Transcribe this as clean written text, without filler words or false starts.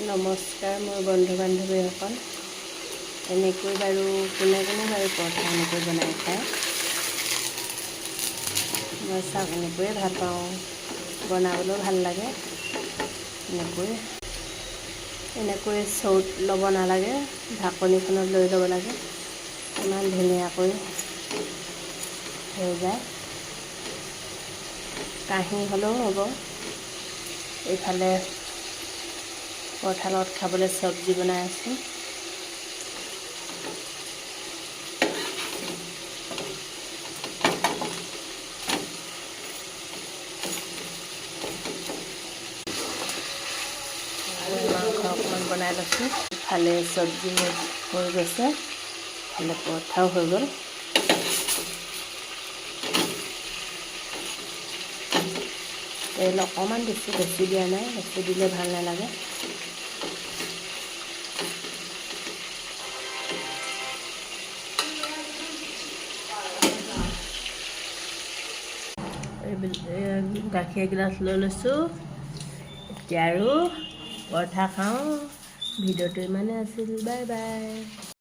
নমস্কাৰ মোৰ বন্ধু বান্ধৱীসকল। এনেকৈ বাৰু কোনে বাৰু পৰঠা এনেকৈ বনাই খায়। মই চাওক এনেকৈয়ে ভাল পাওঁ, বনাবলৈও ভাল লাগে। এনেকৈ চৰুত ল'ব নালাগে, ঢাকনিখনত লৈ ল'ব লাগে। ইমান ধুনীয়াকৈ হৈ যায়। কাঁহী হ'লেও হ'ব। এইফালে পৰঠাৰ লগত খাবলৈ চব্জি বনাই আছোঁ। মাংস অকণমান বনাই লৈছোঁ। ইফালে চব্জি হৈ গৈছে, ইফালে পৰঠাও হৈ গ'ল। তেল অকণমান দিছোঁ, বেছি দিয়া নাই, বেছি দিলে ভাল নালাগে। গাখীৰ এগিলাচ লৈ লৈছোঁ। এতিয়া আৰু পৰঠা খাওঁ। ভিডিঅ'টো ইমানেই আছিল, বাই বাই।